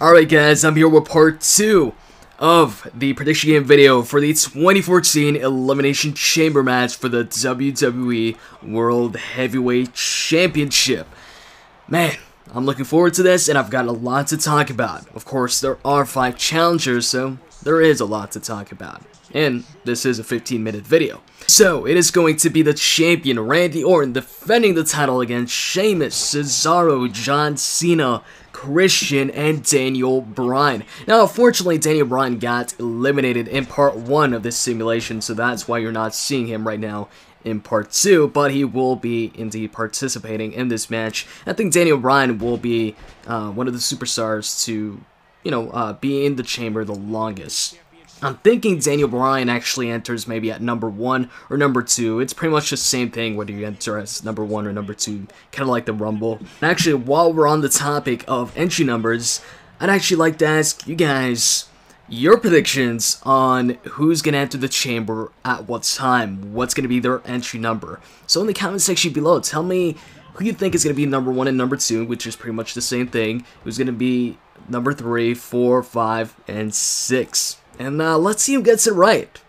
Alright guys, I'm here with part 2 of the prediction game video for the 2014 Elimination Chamber match for the WWE World Heavyweight Championship. Man, I'm looking forward to this and I've got a lot to talk about. Of course, there are 5 challengers, so there is a lot to talk about. And this is a 15-minute video. So, it is going to be the champion, Randy Orton, defending the title against Sheamus, Cesaro, John Cena, Christian, and Daniel Bryan. Now, unfortunately, Daniel Bryan got eliminated in part 1 of this simulation, so that's why you're not seeing him right now in part 2, but he will be indeed participating in this match. I think Daniel Bryan will be one of the superstars to, be in the chamber the longest. I'm thinking Daniel Bryan actually enters maybe at number 1 or number 2. It's pretty much the same thing whether you enter as number 1 or number 2, kind of like the Rumble. And actually, while we're on the topic of entry numbers, I'd actually like to ask you guys your predictions on who's going to enter the chamber at what time, what's going to be their entry number. So in the comment section below, tell me who you think is going to be number 1 and number 2, which is pretty much the same thing, who's going to be number 3, 4, 5, and 6. And let's see who gets it right.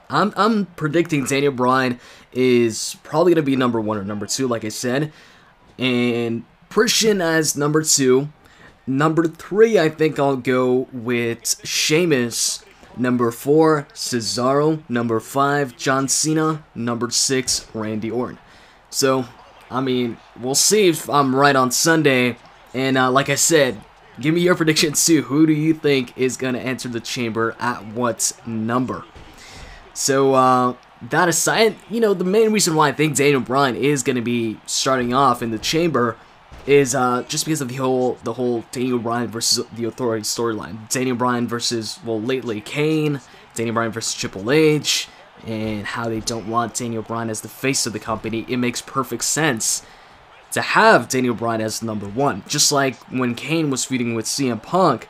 I'm predicting Daniel Bryan is probably going to be number 1 or number 2, like I said. And Christian as number 2. Number 3, I think I'll go with Sheamus. Number 4, Cesaro. Number 5, John Cena. Number 6, Randy Orton. So, I mean, we'll see if I'm right on Sunday. And like I said, give me your predictions too. Who do you think is going to enter the chamber at what number? So, that aside, the main reason why I think Daniel Bryan is going to be starting off in the chamber is just because of the whole Daniel Bryan versus the Authority storyline. Daniel Bryan versus, well, lately Kane, Daniel Bryan versus Triple H, and how they don't want Daniel Bryan as the face of the company. It makes perfect sense to have Daniel Bryan as number 1. Just like when Kane was feuding with CM Punk,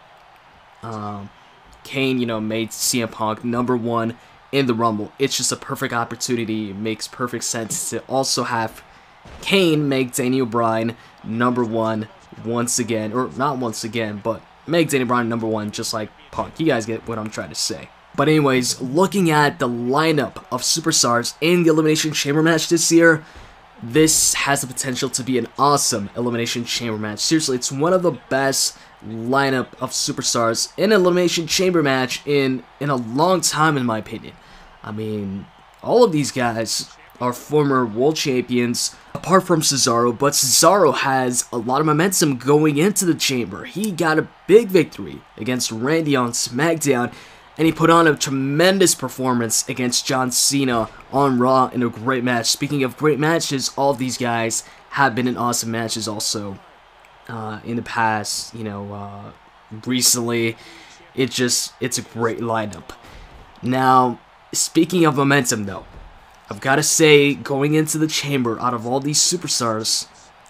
Kane, made CM Punk number 1 in the Rumble. It's just a perfect opportunity. It makes perfect sense to also have Kane make Daniel Bryan number 1 once again. Or not once again, but make Daniel Bryan number 1 just like Punk. You guys get what I'm trying to say. But anyways, looking at the lineup of superstars in the Elimination Chamber match this year, this has the potential to be an awesome Elimination Chamber match. Seriously, it's one of the best lineup of superstars in an Elimination Chamber match in a long time, in my opinion. I mean, all of these guys are former world champions, apart from Cesaro, but Cesaro has a lot of momentum going into the chamber. He got a big victory against Randy on SmackDown, and he put on a tremendous performance against John Cena on Raw in a great match. Speaking of great matches, all of these guys have been in awesome matches also in the past, recently. It's a great lineup. Now, speaking of momentum though, I've got to say, going into the chamber, out of all these superstars,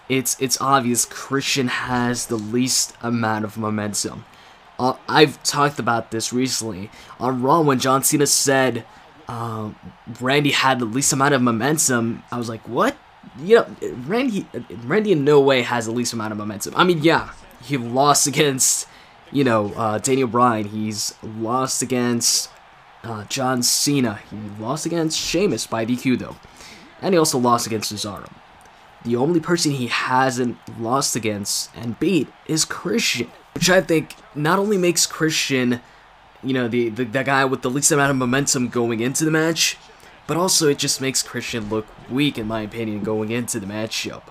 it's obvious Christian has the least amount of momentum. I've talked about this recently on Raw when John Cena said Randy had the least amount of momentum. I was like, what? Randy in no way has the least amount of momentum. I mean, yeah, he lost against, Daniel Bryan. He's lost against John Cena. He lost against Sheamus by DQ though. And he also lost against Cesaro. The only person he hasn't lost against and beat is Christian, which I think not only makes Christian, the guy with the least amount of momentum going into the match, but also it just makes Christian look weak, in my opinion, going into the matchup.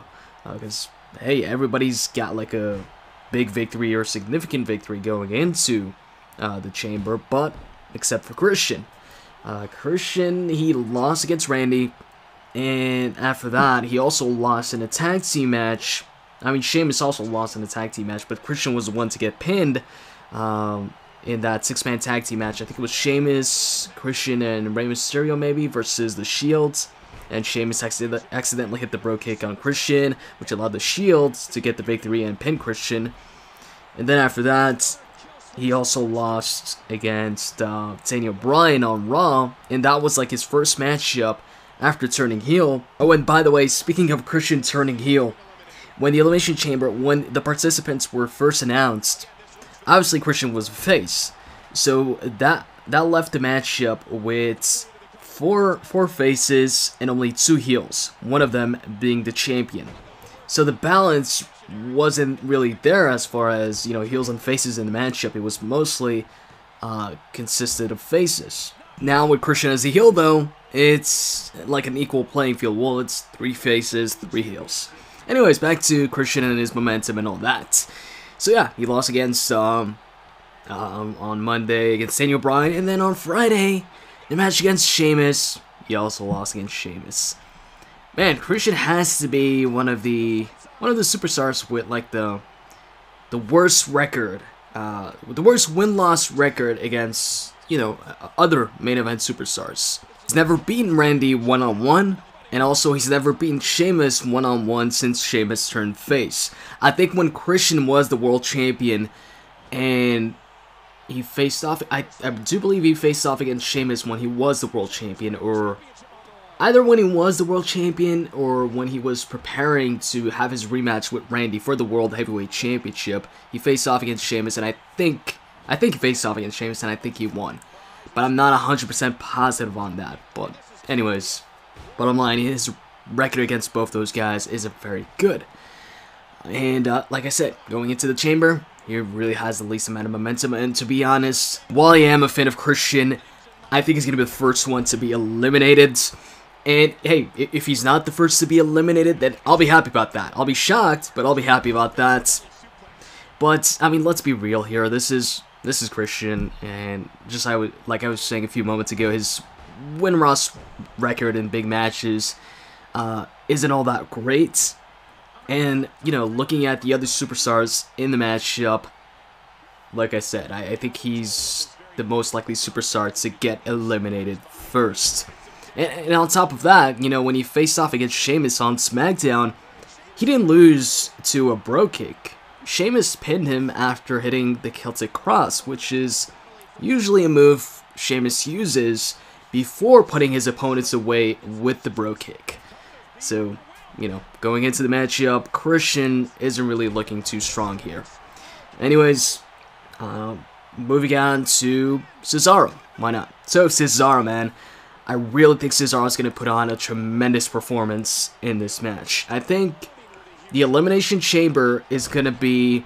Because, hey, everybody's got like a big victory or significant victory going into the chamber, but except for Christian. Christian, he lost against Randy, and after that, he also lost in a tag team match. I mean, Sheamus also lost in a tag team match, but Christian was the one to get pinned in that 6-man tag team match. I think it was Sheamus, Christian, and Rey Mysterio maybe versus the Shields. And Sheamus accidentally hit the bro kick on Christian, which allowed the Shields to get the victory and pin Christian. And then after that, he also lost against Daniel Bryan on Raw, and that was like his first matchup after turning heel. Oh, and by the way, speaking of Christian turning heel, when the Elimination Chamber, when the participants were first announced, obviously Christian was a face, so that left the matchup with four faces and only 2 heels, one of them being the champion. So the balance wasn't really there as far as, you know, heels and faces in the matchup. It was mostly consisted of faces. Now with Christian as a heel, though, it's like an equal playing field. Well, it's 3 faces, 3 heels. Anyways, back to Christian and his momentum and all that. So yeah, he lost against on Monday against Daniel Bryan, and then on Friday, the match against Sheamus, he also lost against Sheamus. Man, Christian has to be one of the superstars with like the worst record, the worst win-loss record against, you know, other main event superstars. He's never beaten Randy one-on-one, and also he's never beaten Sheamus one-on-one since Sheamus turned face. I think when Christian was the world champion and he faced off, I do believe he faced off against Sheamus when he was the world champion, or either when he was the world champion or when he was preparing to have his rematch with Randy for the World Heavyweight Championship. He faced off against Sheamus, and I think he faced off against Sheamus, and I think he won. But I'm not 100% positive on that. But anyways, bottom line, his record against both those guys isn't very good. And like I said, going into the chamber, he really has the least amount of momentum. And to be honest, while I am a fan of Christian, I think he's going to be the first one to be eliminated. And hey, if he's not the first to be eliminated, then I'll be happy about that. I'll be shocked, but I'll be happy about that. But I mean, let's be real here. This is Christian, and just like I was saying a few moments ago, his win-loss record in big matches isn't all that great. And you know, looking at the other superstars in the matchup, like I said, I think he's the most likely superstar to get eliminated first. And on top of that, you know, when he faced off against Sheamus on SmackDown, he didn't lose to a bro kick. Sheamus pinned him after hitting the Celtic Cross, which is usually a move Sheamus uses before putting his opponents away with the bro kick. So, you know, going into the matchup, Christian isn't really looking too strong here. Anyways, moving on to Cesaro. Why not? So, Cesaro, man. I really think Cesaro is going to put on a tremendous performance in this match. I think the Elimination Chamber is going to be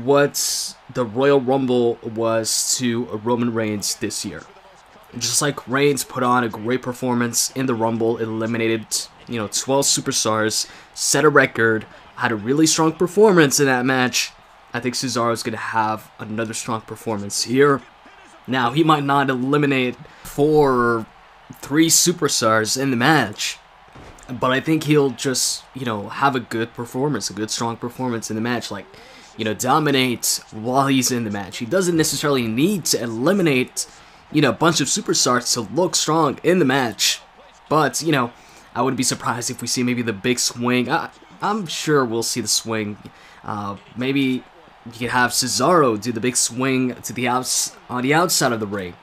what the Royal Rumble was to Roman Reigns this year. Just like Reigns put on a great performance in the Rumble, eliminated, you know, 12 superstars, set a record, had a really strong performance in that match. I think Cesaro is going to have another strong performance here. Now, he might not eliminate 4 or 3 superstars in the match, but I think he'll just, you know, have a good performance, a good strong performance in the match, like, you know, dominate while he's in the match. He doesn't necessarily need to eliminate, you know, a bunch of superstars to look strong in the match, but, you know, I wouldn't be surprised if we see maybe the big swing. I'm sure we'll see the swing. Maybe you could have Cesaro do the big swing to the on the outside of the ring,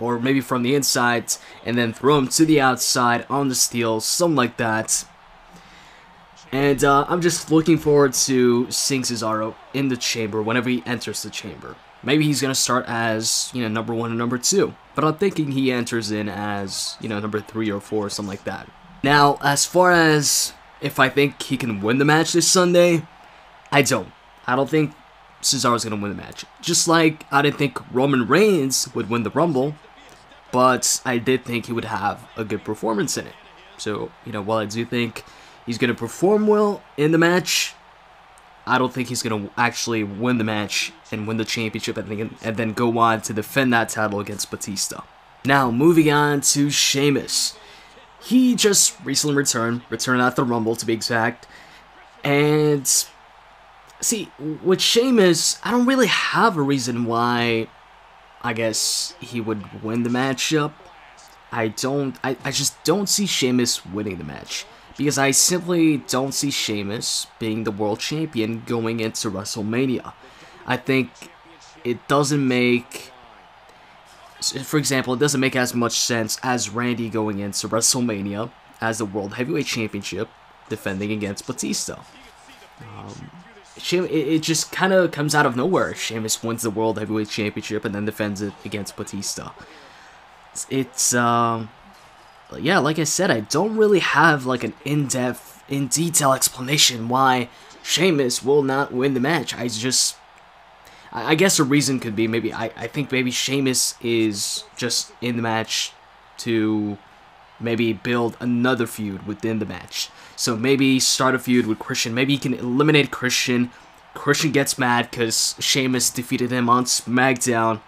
or maybe from the inside, and then throw him to the outside on the steel, something like that. And I'm just looking forward to seeing Cesaro in the chamber whenever he enters the chamber. Maybe he's going to start as, you know, number 1 and number 2, but I'm thinking he enters in as, you know, number 3 or 4, something like that. Now, as far as if I think he can win the match this Sunday, I don't think Cesaro's going to win the match. Just like I didn't think Roman Reigns would win the Rumble, but I did think he would have a good performance in it. So, you know, while I do think he's going to perform well in the match, I don't think he's going to actually win the match and win the championship and then go on to defend that title against Batista. Now, moving on to Sheamus. He just recently returned at the Rumble to be exact, and see, with Sheamus, I don't really have a reason why I guess he would win the matchup. I just don't see Sheamus winning the match, because I simply don't see Sheamus being the world champion going into WrestleMania. I think it doesn't make, for example, it doesn't make as much sense as Randy going into WrestleMania as the World Heavyweight Championship defending against Batista. it just kind of comes out of nowhere. Sheamus wins the World Heavyweight Championship and then defends it against Batista. It's, yeah, like I said, I don't really have, like, an in-depth, in-detail explanation why Sheamus will not win the match. I guess a reason could be maybe, I think maybe Sheamus is just in the match to maybe build another feud within the match. So maybe start a feud with Christian. Maybe he can eliminate Christian. Christian gets mad because Sheamus defeated him on SmackDown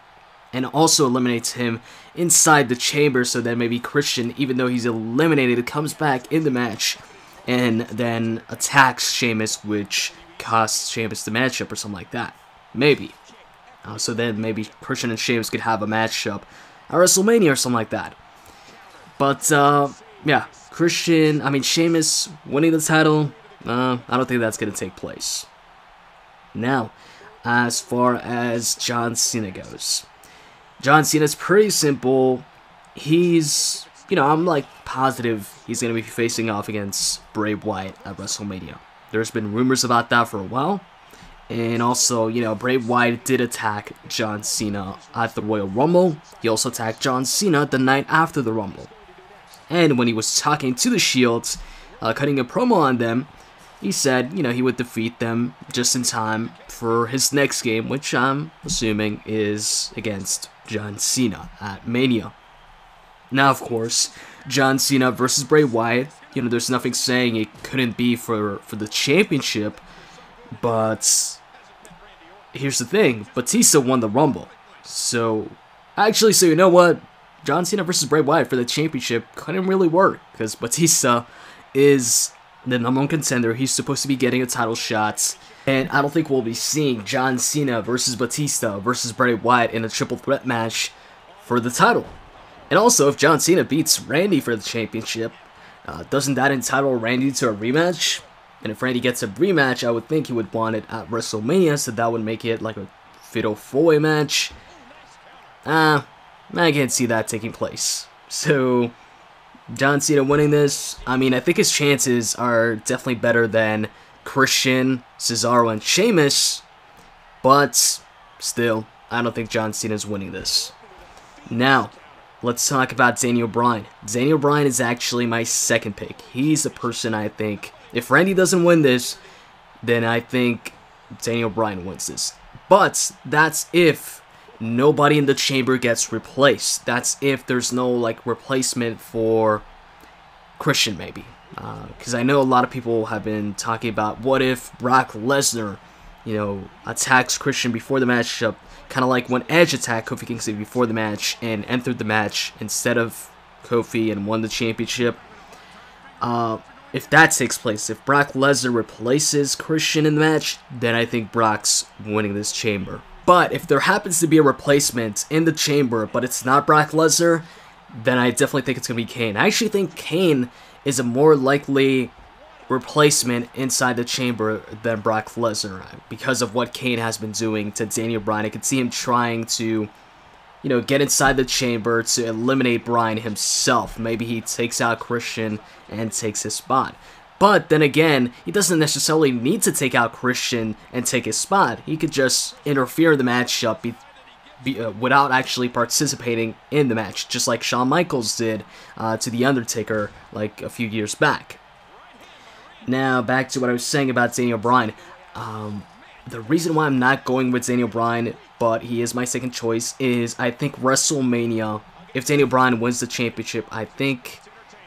and also eliminates him inside the chamber, so that maybe Christian, even though he's eliminated, comes back in the match and then attacks Sheamus, which costs Sheamus the matchup or something like that. Maybe. So then maybe Christian and Sheamus could have a matchup at WrestleMania or something like that. But, yeah, Sheamus winning the title, I don't think that's going to take place. Now, as far as John Cena goes, John Cena's pretty simple. He's, I'm like positive he's going to be facing off against Bray Wyatt at WrestleMania. There's been rumors about that for a while. And also, Bray Wyatt did attack John Cena at the Royal Rumble. He also attacked John Cena the night after the Rumble. And when he was talking to the Shield, cutting a promo on them, he said, he would defeat them just in time for his next game, which I'm assuming is against John Cena at Mania. Now, of course, John Cena versus Bray Wyatt, there's nothing saying it couldn't be for the championship, but here's the thing, Batista won the Rumble. So you know what? John Cena versus Bray Wyatt for the championship couldn't really work, because Batista is the #1 contender. He's supposed to be getting a title shot, and I don't think we'll be seeing John Cena versus Batista versus Bray Wyatt in a triple threat match for the title. And also, if John Cena beats Randy for the championship, doesn't that entitle Randy to a rematch? And if Randy gets a rematch, I would think he would want it at WrestleMania, so that would make it like a fatal 4-way match. I can't see that taking place. So, John Cena winning this, I think his chances are definitely better than Christian, Cesaro, and Sheamus, but still, I don't think John Cena's winning this. Now, let's talk about Daniel Bryan. Daniel Bryan is actually my second pick. He's the person I think, if Randy doesn't win this, then I think Daniel Bryan wins this. But that's if nobody in the chamber gets replaced. That's if there's no replacement for Christian, maybe. Because I know a lot of people have been talking about what if Brock Lesnar, attacks Christian before the matchup, kind of like when Edge attacked Kofi Kingston before the match and entered the match instead of Kofi and won the championship. If that takes place, if Brock Lesnar replaces Christian in the match, then I think Brock's winning this chamber. But if there happens to be a replacement in the chamber, but it's not Brock Lesnar, then I definitely think it's going to be Kane. I actually think Kane is a more likely replacement inside the chamber than Brock Lesnar, because of what Kane has been doing to Daniel Bryan. I could see him trying to, get inside the chamber to eliminate Bryan himself. Maybe he takes out Christian and takes his spot. But then again, he doesn't necessarily need to take out Christian and take his spot. He could just interfere in the matchup without actually participating in the match, just like Shawn Michaels did to The Undertaker like a few years back. Now, back to what I was saying about Daniel Bryan. The reason why I'm not going with Daniel Bryan, but he is my second choice, is I think WrestleMania, if Daniel Bryan wins the championship, I think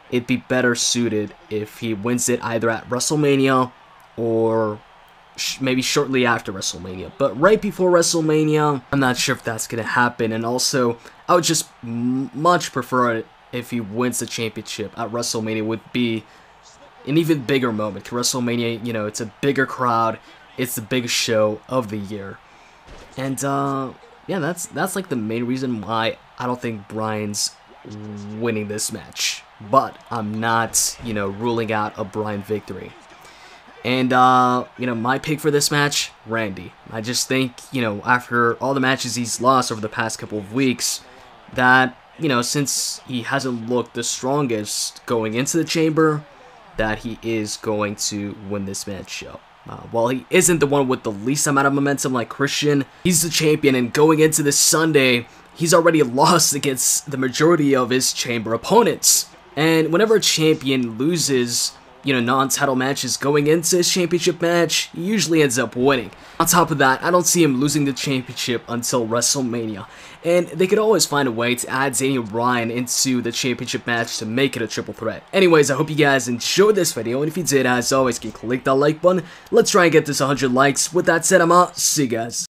it'd be better suited if he wins it either at WrestleMania or maybe shortly after WrestleMania. But right before WrestleMania, I'm not sure if that's going to happen. And also, I would just much prefer it if he wins the championship at WrestleMania. It would be an even bigger moment. WrestleMania, it's a bigger crowd. It's the biggest show of the year. And, yeah, that's like the main reason why I don't think Bryan's winning this match. But I'm not, ruling out a Bryan victory. And, my pick for this match, Randy. I just think, after all the matches he's lost over the past couple of weeks, that, since he hasn't looked the strongest going into the chamber, that he is going to win this match show. While he isn't the one with the least amount of momentum like Christian, he's the champion, and going into this Sunday, he's already lost against the majority of his chamber opponents. And whenever a champion loses, non-title matches going into his championship match, he usually ends up winning. On top of that, I don't see him losing the championship until WrestleMania. And they could always find a way to add Daniel Bryan into the championship match to make it a triple threat. Anyways, I hope you guys enjoyed this video, and if you did, as always, click that like button. Let's try and get this 100 likes. With that said, I'm out. See you guys.